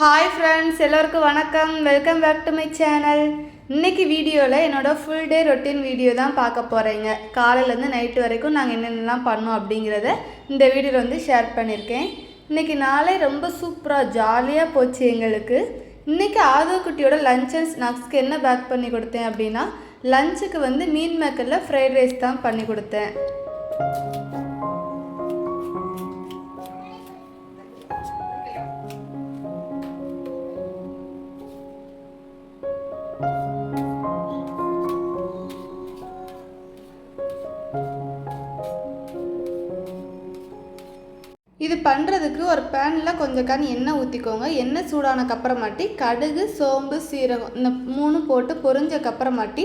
Hi friends, எல்லோருக்கும் வணக்கம். Welcome back to my channel. இன்றைக்கி வீடியோவில் என்னோடய ஃபுல் டே ரொட்டீன் வீடியோ தான் பார்க்க போகிறீங்க. காலையிலேருந்து நைட்டு வரைக்கும் நாங்கள் என்னென்னலாம் பண்ணோம் அப்படிங்கிறத இந்த வீடியோவில் வந்து ஷேர் பண்ணியிருக்கேன். இன்றைக்கி நாளே ரொம்ப சூப்பராக ஜாலியாக போச்சு எங்களுக்கு. இன்றைக்கி ஆதவக்குட்டியோட லஞ்ச் அண்ட் ஸ்நாக்ஸ்க்கு என்ன பேக் பண்ணி கொடுத்தேன் அப்படின்னா, லஞ்சுக்கு வந்து மீன் மேக்கரில் ஃப்ரைட் ரைஸ் தான் பண்ணி கொடுத்தேன். இது பண்ணுறதுக்கு ஒரு பேனில் கொஞ்சம் எண்ணெய் ஊற்றிக்கோங்க. எண்ணெய் சூடானக்கப்புறமாட்டி கடுகு, சோம்பு, சீரகம் இந்த 3 போட்டு பொரிஞ்சக்கப்புறமாட்டி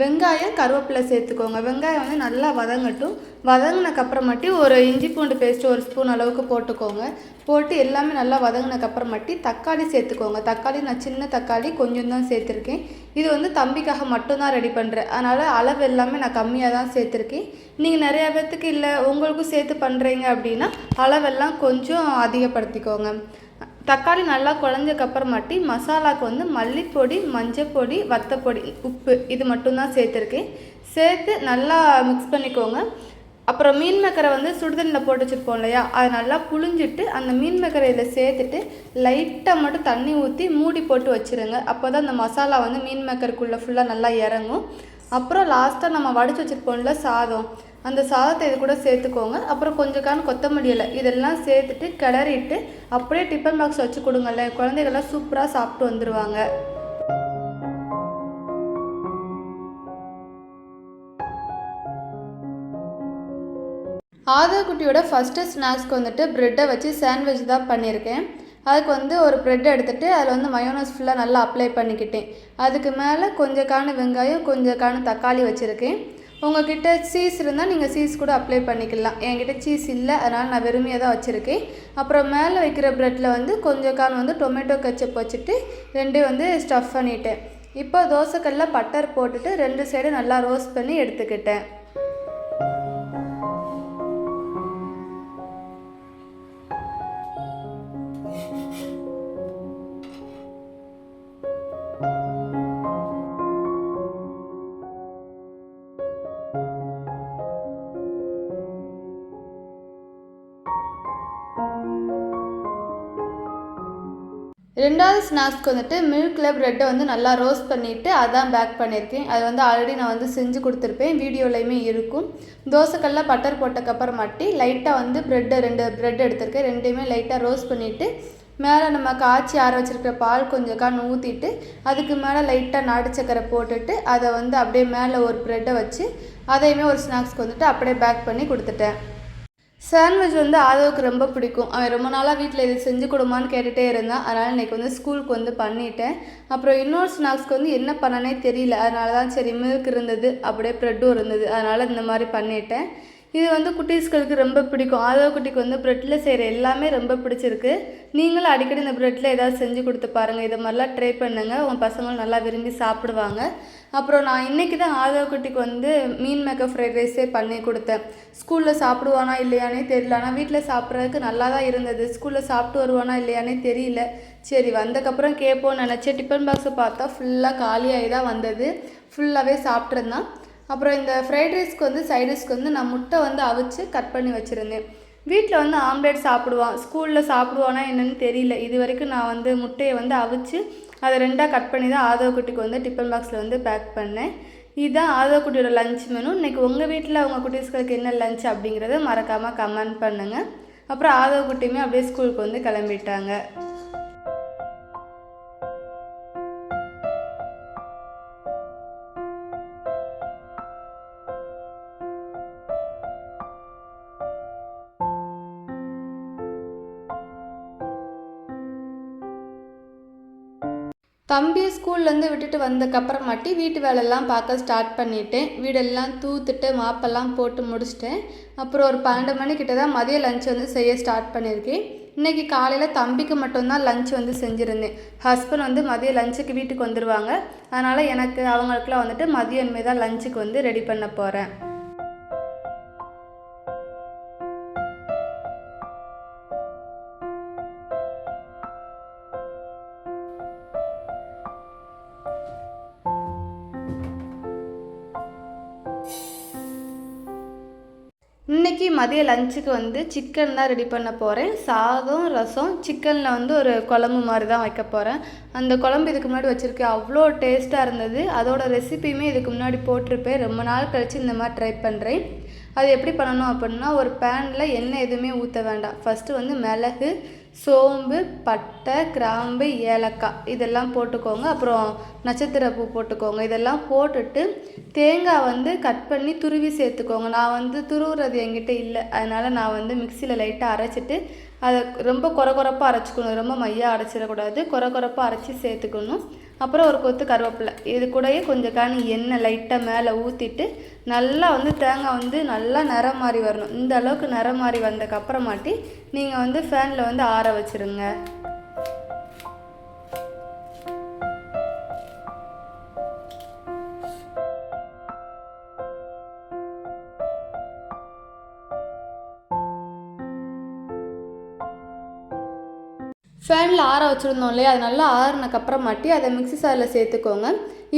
வெங்காயம், கருவேப்பிலை சேர்த்துக்கோங்க. வெங்காயம் வந்து நல்லா வதங்கட்டும். வதங்கினக்கப்புறமாட்டி ஒரு இஞ்சி பூண்டு பேஸ்ட்டு 1 ஸ்பூன் அளவுக்கு போட்டுக்கோங்க. போட்டு எல்லாமே நல்லா வதங்கினக்கப்புறமாட்டி தக்காளி சேர்த்துக்கோங்க. தக்காளி நான் சின்ன தக்காளி கொஞ்சம் தான் சேர்த்துருக்கேன். இது வந்து தம்பிக்காக மட்டும்தான் ரெடி பண்ணுறேன். அதனால் அளவு எல்லாமே நான் கம்மியாக தான் சேர்த்துருக்கேன். நீங்கள் நிறையா பேர்த்துக்கு இல்லை உங்களுக்கும் சேர்த்து பண்ணுறீங்க அப்படின்னா அளவெல்லாம் கொஞ்சம் அதிகப்படுத்திக்கோங்க. தக்காளி நல்லா குழஞ்சக்கப்புறமாட்டி மசாலாவுக்கு வந்து மல்லிப்பொடி, மஞ்சப்பொடி, வத்தப்பொடி, உப்பு இது மட்டும்தான் சேர்த்துருக்கேன். சேர்த்து நல்லா மிக்ஸ் பண்ணிக்கோங்க. அப்புறம் மீன் மேக்கரை வந்து சுடுதண்ணில் போட்டு வச்சுருப்போம் இல்லையா, அதை நல்லா புழிஞ்சிட்டு அந்த மீன் மேக்கரை இதில் சேர்த்துட்டு லைட்டாக மட்டும் தண்ணி ஊற்றி மூடி போட்டு வச்சுருங்க. அப்போ தான் அந்த மசாலா வந்து மீன் மேக்கருக்குள்ளே ஃபுல்லாக நல்லா இறங்கும். அப்புறம் லாஸ்ட்டாக நம்ம வடித்து வச்சுருப்போம்ல சாதம், அந்த சாதத்தை இது கூட சேர்த்துக்கோங்க. அப்புறம் கொஞ்சம் கொத்தமல்லி இலை இதெல்லாம் சேர்த்துட்டு கிளறிட்டு அப்படியே டிஃபன் பாக்ஸ் வச்சு கொடுங்கல்ல, குழந்தைகள்லாம் சூப்பராக சாப்பிட்டு வந்துடுவாங்க. ஆதவக்குட்டியோட ஃபஸ்ட்டு ஸ்நாக்ஸ்க்கு வந்துட்டு ப்ரெட்டை வச்சு சாண்ட்விச் தான் பண்ணியிருக்கேன். அதுக்கு வந்து ஒரு ப்ரெட் எடுத்துகிட்டு அதில் வந்து மயோனஸ் ஃபுல்லாக நல்லா அப்ளை பண்ணிக்கிட்டேன். அதுக்கு மேலே கொஞ்சம் வெங்காயம், கொஞ்சம் தக்காளி வச்சுருக்கேன். உங்கள்கிட்ட சீஸ் இருந்தால் நீங்கள் சீஸ் கூட அப்ளை பண்ணிக்கலாம். என்கிட்ட சீஸ் இல்லை, அதனால் நான் வெறுமையாக தான் வச்சுருக்கேன். அப்புறம் மேலே வைக்கிற ப்ரெட்டில் வந்து கொஞ்சம் வந்து டொமேட்டோ கெச்சப் வச்சுட்டு 2 வந்து ஸ்டஃப் பண்ணிட்டேன். இப்போ தோசைக்கல்லில் பட்டர் போட்டுட்டு 2 சைடு நல்லா ரோஸ்ட் பண்ணி எடுத்துக்கிட்டேன். ரெண்டாவது ஸ்நாக்ஸ்க்கு வந்துட்டு மில்கில் ப்ரெட்டை வந்து நல்லா ரோஸ்ட் பண்ணிவிட்டு அதான் பேக் பண்ணியிருக்கேன். அது வந்து ஆல்ரெடி நான் வந்து செஞ்சு கொடுத்துருப்பேன், வீடியோலையுமே இருக்கும். தோசைக்கல்ல பட்டர் போட்டக்கப்புறமாட்டி லைட்டாக வந்து 2 ப்ரெட் எடுத்திருக்கேன். 2மே லைட்டாக ரோஸ்ட் பண்ணிவிட்டு மேலே நம்ம காய்ச்சி ஆற வச்சுருக்கிற பால் கொஞ்சம் ஊற்றிட்டு அதுக்கு மேலே லைட்டாக நாட்டு சக்கரை போட்டுட்டு அதை வந்து அப்படியே மேலே ஒரு ப்ரெட்டை வச்சு அதையுமே ஒரு ஸ்நாக்ஸ்க்கு வந்துட்டு அப்படியே பேக் பண்ணி கொடுத்துட்டேன். சாண்ட்விச் வந்து ஆதவுக்கு ரொம்ப பிடிக்கும். அவன் ரொம்ப நாளாக வீட்டில் இது செஞ்சு கொடுமான்னு கேட்டுகிட்டே இருந்தான். அதனால் இன்றைக்கி வந்து ஸ்கூலுக்கு வந்து பண்ணிட்டேன். அப்புறம் இன்னொரு ஸ்நாக்ஸ்க்கு வந்து என்ன பண்ணனே தெரியல. அதனால தான் சரி மில்க் இருந்தது, அப்படியே ப்ரெட்டும் இருந்தது, அதனால் இந்த மாதிரி பண்ணிட்டேன். இது வந்து குட்டீஸ்களுக்கு ரொம்ப பிடிக்கும். ஆதவக்குட்டிக்கு வந்து ப்ரெட்டில் செய்கிற எல்லாமே ரொம்ப பிடிச்சிருக்கு. நீங்களும் அடிக்கடி இந்த ப்ரெட்டில் ஏதாவது செஞ்சு கொடுத்து பாருங்கள். இதை மாதிரிலாம் ட்ரை பண்ணுங்கள், உங்கள் பசங்களும் நல்லா விரும்பி சாப்பிடுவாங்க. அப்புறம் நான் இன்றைக்கி தான் ஆதவக்குட்டிக்கு வந்து மீன் மேக்கர் ஃப்ரைட் ரைஸே பண்ணி கொடுத்தேன். ஸ்கூலில் சாப்பிடுவானா இல்லையானே தெரியல, ஆனால் வீட்டில் சாப்பிட்றதுக்கு நல்லா தான் இருந்தது. ஸ்கூலில் சாப்பிட்டு வருவானா இல்லையானே தெரியல. சரி வந்தக்கப்புறம் கேட்போன்னு நினச்சேன். டிஃபன் பாக்ஸை பார்த்தா ஃபுல்லாக காலியாகி தான் வந்தது. ஃபுல்லாகவே சாப்பிட்ருந்தான். அப்புறம் இந்த ஃப்ரைட் ரைஸ்க்கு வந்து சைடிஷ்க்கு வந்து நான் முட்டை வந்து அவிச்சு கட் பண்ணி வச்சுருந்தேன். வீட்டில் வந்து ஆம்லேட் சாப்பிடுவான், ஸ்கூலில் சாப்பிடுவானா என்னென்னு தெரியல. இது வரைக்கும் நான் வந்து முட்டையை வந்து அவிச்சு அதை 2ஆக கட் பண்ணி தான் ஆதவக்குட்டிக்கு வந்து டிஃபன் பாக்ஸில் வந்து பேக் பண்ணேன். இதுதான் ஆதவக்குட்டியோட லஞ்ச் மெனு. இன்றைக்கி உங்கள் வீட்டில் உங்கள் குட்டீஸ்களுக்கு என்ன லஞ்ச் அப்படிங்கிறத மறக்காமல் கமெண்ட் பண்ணுங்கள். அப்புறம் ஆதவக்குட்டியுமே அப்படியே ஸ்கூலுக்கு வந்து கிளம்பிட்டாங்க. தம்பி ஸ்கூல்லேருந்து விட்டுட்டு வந்தக்கப்புறமாட்டி வீட்டு வேலையெல்லாம் பார்க்க ஸ்டார்ட் பண்ணிட்டேன். வீடெல்லாம் தூத்துட்டு மாப்பெல்லாம் போட்டு முடிச்சிட்டேன். அப்புறம் ஒரு 12 மணிக்கிட்ட தான் மதிய லஞ்ச் வந்து செய்ய ஸ்டார்ட் பண்ணியிருக்கேன். இன்றைக்கி காலையில் தம்பிக்கு மட்டும்தான் லஞ்ச் வந்து செஞ்சுருந்தேன். ஹஸ்பண்ட் வந்து மதிய லஞ்சுக்கு வீட்டுக்கு வந்துடுவாங்க. அதனால் எனக்கு அவங்களுக்குலாம் வந்துட்டு மதியமே தான் லஞ்சுக்கு வந்து ரெடி பண்ண போகிறேன். இன்றைக்கி மதிய லஞ்சுக்கு வந்து சிக்கன் தான் ரெடி பண்ண போகிறேன். சாதம், ரசம், சிக்கனில் வந்து ஒரு குழம்பு மாதிரி தான் வைக்க போகிறேன். அந்த குழம்பு இதுக்கு முன்னாடி வச்சுருக்கேன், அவ்வளோ டேஸ்ட்டாக இருந்தது. அதோட ரெசிபியுமே இதுக்கு முன்னாடி போட்டிருப்பேன். ரொம்ப நாள் கழித்து இந்த மாதிரி ட்ரை பண்ணுறேன். அது எப்படி பண்ணணும் அப்படின்னா, ஒரு பேனில் எண்ணெய் எதுவுமே ஊற்ற வேண்டாம். ஃபஸ்ட்டு வந்து மிளகு, சோம்பு, பட்டை, கிராம்பு, ஏலக்காய் இதெல்லாம் போட்டுக்கோங்க. அப்புறம் நட்சத்திர பூ போட்டுக்கோங்க. இதெல்லாம் போட்டுட்டு தேங்காய் வந்து கட் பண்ணி துருவி சேர்த்துக்கோங்க. நான் வந்து துருவுறது என்கிட்ட இல்லை, அதனால் நான் வந்து மிக்சியில் லைட்டாக அரைச்சிட்டு அதை ரொம்ப கொரப்பாக அரைச்சிக்கணும். ரொம்ப மையாக அரைச்சிடக்கூடாது, கொரப்பாக அரைச்சி சேர்த்துக்கணும். அப்புறம் ஒரு கொத்து கருவேப்பிலை, இது கூடயே கொஞ்சம் எண்ணெய் லைட்டாக மேலே ஊற்றிட்டு நல்லா வந்து தேங்காய் வந்து நல்லா நிறம் மாறி வரணும். இந்த அளவுக்கு நிறம் மாறி வந்ததுக்கப்புறமாட்டி நீங்கள் வந்து ஃபேனில் வந்து ஆற வச்சுருங்க. ஃபேனில் ஆற வச்சுருந்தோம் இல்லையா, அது நல்லா ஆறுனக்கப்புறமாட்டி அதை மிக்ஸி சாரில் சேர்த்துக்கோங்க.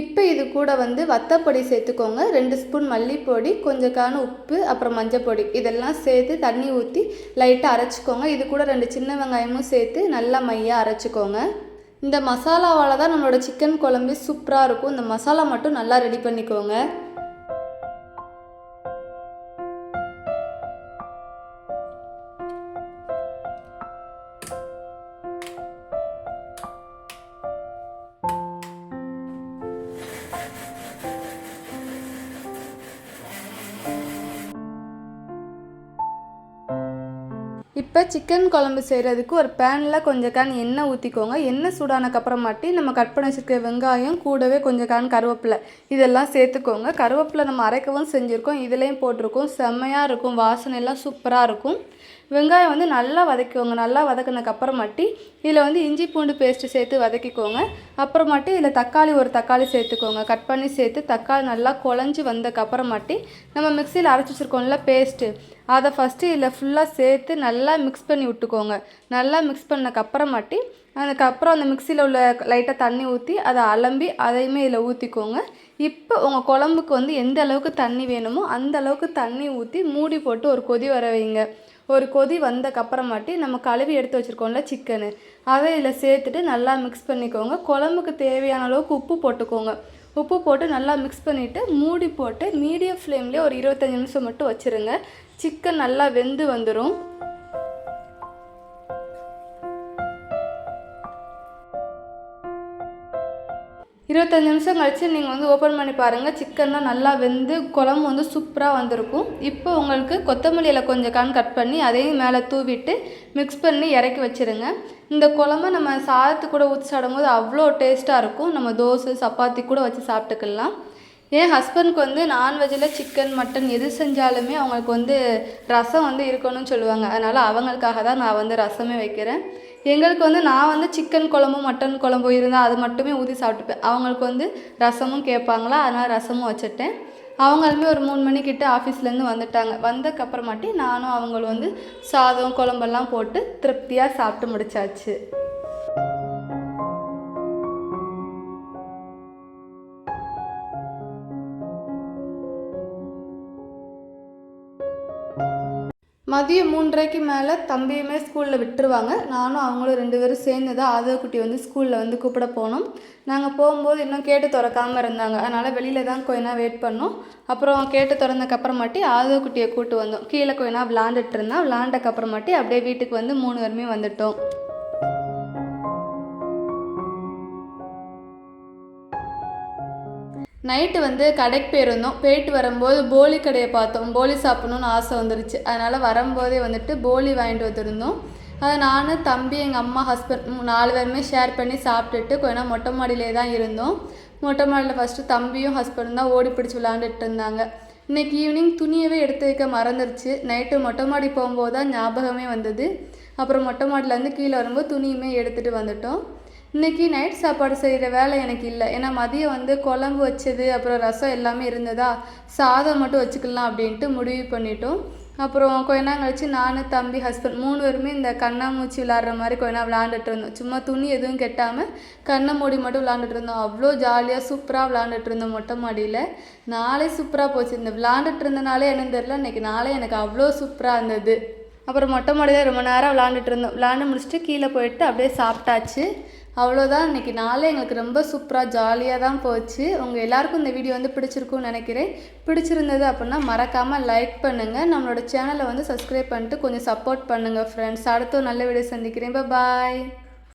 இப்போ இது கூட வந்து வத்தப்பொடி சேர்த்துக்கோங்க. 2 ஸ்பூன் மல்லிப்பொடி, கொஞ்சம் உப்பு, அப்புறம் மஞ்சள் பொடி இதெல்லாம் சேர்த்து தண்ணி ஊற்றி லைட்டாக அரைச்சிக்கோங்க. இது கூட 2 சின்ன வெங்காயமும் சேர்த்து நல்லா மையாக அரைச்சிக்கோங்க. இந்த மசாலாவால் தான் நம்மளோட சிக்கன் குழம்பு சூப்பராக இருக்கும். இந்த மசாலா மட்டும் நல்லா ரெடி பண்ணிக்கோங்க. இப்போ சிக்கன் குழம்பு செய்கிறதுக்கு ஒரு பேனில் கொஞ்சம் எண்ணெய் ஊற்றிக்கோங்க. எண்ணெய் சூடானக்கப்புறமாட்டி நம்ம கட் பண்ணி வச்சுருக்க வெங்காயம் கூடவே கொஞ்சம் கருவேப்பிலை இதெல்லாம் சேர்த்துக்கோங்க. கருவேப்பிலை நம்ம அரைக்கவும் செஞ்சுருக்கோம், இதுலேயும் போட்டிருக்கோம். செம்மையாக இருக்கும், வாசனை எல்லாம் சூப்பராக இருக்கும். வெங்காயம் வந்து நல்லா வதக்கிக்கோங்க. நல்லா வதக்கினதுக்கப்புறமாட்டி இதில் வந்து இஞ்சி பூண்டு பேஸ்ட்டு சேர்த்து வதக்கிக்கோங்க. அப்புறமாட்டி இதில் ஒரு தக்காளி சேர்த்துக்கோங்க. கட் பண்ணி சேர்த்து தக்காளி நல்லா குழஞ்சி வந்ததுக்கப்புறமாட்டி நம்ம மிக்சியில் அரைச்சி வச்சுருக்கோம்ல பேஸ்ட்டு, அதை ஃபஸ்ட்டு இதில் ஃபுல்லாக சேர்த்து நல்லா மிக்ஸ் பண்ணி விட்டுக்கோங்க. நல்லா மிக்ஸ் பண்ணதுக்கப்புறமாட்டி அதுக்கப்புறம் அந்த மிக்சியில் உள்ள லைட்டாக தண்ணி ஊற்றி அதை அலம்பி அதையுமே இதில் ஊற்றிக்கோங்க. இப்போ உங்கள் குழம்புக்கு வந்து எந்த அளவுக்கு தண்ணி வேணுமோ அந்த அளவுக்கு தண்ணி ஊற்றி மூடி போட்டு ஒரு கொதி வர வைங்க. ஒரு கொதி வந்தக்கப்புறமாட்டி நம்ம கழுவி எடுத்து வச்சுருக்கோம்ல சிக்கனு, அதை இதில் சேர்த்துட்டு நல்லா மிக்ஸ் பண்ணிக்கோங்க. குழம்புக்கு தேவையான அளவுக்கு உப்பு போட்டுக்கோங்க. உப்பு போட்டு நல்லா மிக்ஸ் பண்ணிவிட்டு மூடி போட்டு மீடியம் ஃப்ளேம்லேயே ஒரு 25 நிமிஷம் மட்டும் வச்சுருங்க. சிக்கன் நல்லா வெந்து வந்துடும். 25 நிமிஷம் கழித்து நீங்கள் வந்து ஓப்பன் பண்ணி பாருங்கள். சிக்கன்லாம் நல்லா வெந்து குழம்பு வந்து சூப்பராக வந்திருக்கும். இப்போ உங்களுக்கு கொத்தமல்லியில் கொஞ்சம் கட் பண்ணி அதையும் மேலே தூவிட்டு மிக்ஸ் பண்ணி இறக்கி வச்சுருங்க. இந்த குழம்பு நம்ம சாதத்து கூட ஊற்றி சாப்பிடும்போது அவ்வளோ டேஸ்ட்டாக இருக்கும். நம்ம தோசை சப்பாத்தி கூட வச்சு சாப்பிட்டுக்கலாம். என் ஹஸ்பண்டுக்கு வந்து நான்வெஜ்ஜில் சிக்கன் மட்டன் எது செஞ்சாலுமே அவங்களுக்கு வந்து ரசம் வந்து இருக்கணும்னு சொல்லுவாங்க. அதனால் அவங்களுக்காக தான் நான் வந்து ரசமே வைக்கிறேன். எங்களுக்கு வந்து நான் வந்து சிக்கன் குழம்பும் மட்டன் குழம்பு இருந்தால் அது மட்டுமே ஊற்றி சாப்பிட்டுப்பேன். அவங்களுக்கு வந்து ரசமும் கேட்பாங்களா, அதனால் ரசமும் வச்சுட்டேன். அவங்களுமே ஒரு 3 மணிக்கிட்ட ஆஃபீஸ்லேருந்து வந்துட்டாங்க. வந்ததுக்கப்புறமாட்டி நானும் அவங்களும் வந்து சாதம் குழம்பெல்லாம் போட்டு திருப்தியாக சாப்பிட்டு முடிச்சாச்சு. மதியம் 3:30க்கு மேலே தம்பியுமே ஸ்கூலில் விட்டுருவாங்க. நானும் அவங்களும் 2 பேரும் சேர்ந்து தான் ஆதவக்குட்டி வந்து ஸ்கூலில் வந்து கூப்பிட போனோம். நாங்கள் போகும்போது இன்னும் கேட்டு திறக்காமல் இருந்தாங்க, அதனால் வெளியில் தான் கொஞ்ச நேரம் வெயிட் பண்ணோம். அப்புறம் கேட்டு திறந்தக்கப்புறமாட்டி ஆதவக்குட்டியை கூப்பிட்டு வந்தோம். கீழே கொஞ்ச நேரம் விளாண்டுட்டு இருந்தான். விளாண்டக்கப்புறமாட்டி அப்படியே வீட்டுக்கு வந்து 3 பேருமே வந்துட்டோம். நைட்டு வந்து கடைக்கு போயிருந்தோம். போயிட்டு வரும்போது போலி கடையை பார்த்தோம். போலி சாப்பிட்ணுன்னு ஆசை வந்துருச்சு. அதனால் வரும்போதே வந்துட்டு போலி வாங்கிட்டு வந்துருந்தோம். அதை நான், தம்பி, எங்கள் அம்மா, ஹஸ்பண்ட் 4 பேருமே ஷேர் பண்ணி சாப்பிட்டுட்டு கொஞ்ச நேரம் மொட்டை மாடியிலே தான் இருந்தோம். மொட்டை மாடியில் ஃபஸ்ட்டு தம்பியும் ஹஸ்பண்டும் தான் ஓடி பிடிச்சி விளாண்டுட்டு இருந்தாங்க. இன்றைக்கி ஈவினிங் துணியவே எடுத்து வைக்க மறந்துருச்சு. நைட்டு மொட்டை மாடி போகும்போது தான் ஞாபகமே வந்தது. அப்புறம் மொட்டை மாடிலேருந்து கீழே வரும்போது துணியுமே எடுத்துகிட்டு வந்துட்டோம். இன்றைக்கி நைட் சாப்பாடு செய்கிற வேலை எனக்கு இல்லை. ஏன்னா மதியம் வந்து குழம்பு வச்சது அப்புறம் ரசம் எல்லாமே இருந்ததா, சாதம் மட்டும் வச்சுக்கலாம் அப்படின்ட்டு முடிவு பண்ணிட்டோம். அப்புறம் கொஞ்ச நேரம் கழிச்சு நான், தம்பி, ஹஸ்பண்ட் 3 பேருமே இந்த கண்ணாமூச்சி விளாட்ற மாதிரி கொஞ்ச நேரம் விளாண்டுட்டு இருந்தோம். சும்மா துணி எதுவும் கெட்டாமல் கண்ணை மூடி மட்டும் விளாண்டுட்டு இருந்தோம். அவ்வளோ ஜாலியாக சூப்பராக விளாண்டுட்டு இருந்தோம் மொட்டை மாடியில். நாளே சூப்பராக போச்சு. இந்த விளாண்டுட்டு இருந்தனாலே என்னன்னு தெரியல, இன்றைக்கி நாளே எனக்கு அவ்வளோ சூப்பராக இருந்தது. அப்புறம் மொட்டை மாடியில் ரொம்ப நேரம் விளாண்டுட்டு இருந்தோம். விளாண்டு முடிச்சுட்டு கீழே போயிட்டு அப்படியே சாப்பிட்டாச்சு. அவ்வளோதான். இன்றைக்கி நாளே எங்களுக்கு ரொம்ப சூப்பராக ஜாலியாக தான் போச்சு. உங்கள் எல்லாருக்கும் இந்த வீடியோ வந்து பிடிச்சிருக்கும்னு நினைக்கிறேன். பிடிச்சிருந்தது அப்படின்னா மறக்காமல் லைக் பண்ணுங்கள். நம்மளோட சேனலை வந்து சப்ஸ்கிரைப் பண்ணிட்டு கொஞ்சம் சப்போர்ட் பண்ணுங்கள் ஃப்ரெண்ட்ஸ். அடுத்த ஒரு நல்ல வீடியோ சந்திக்கிறேன். பாய்.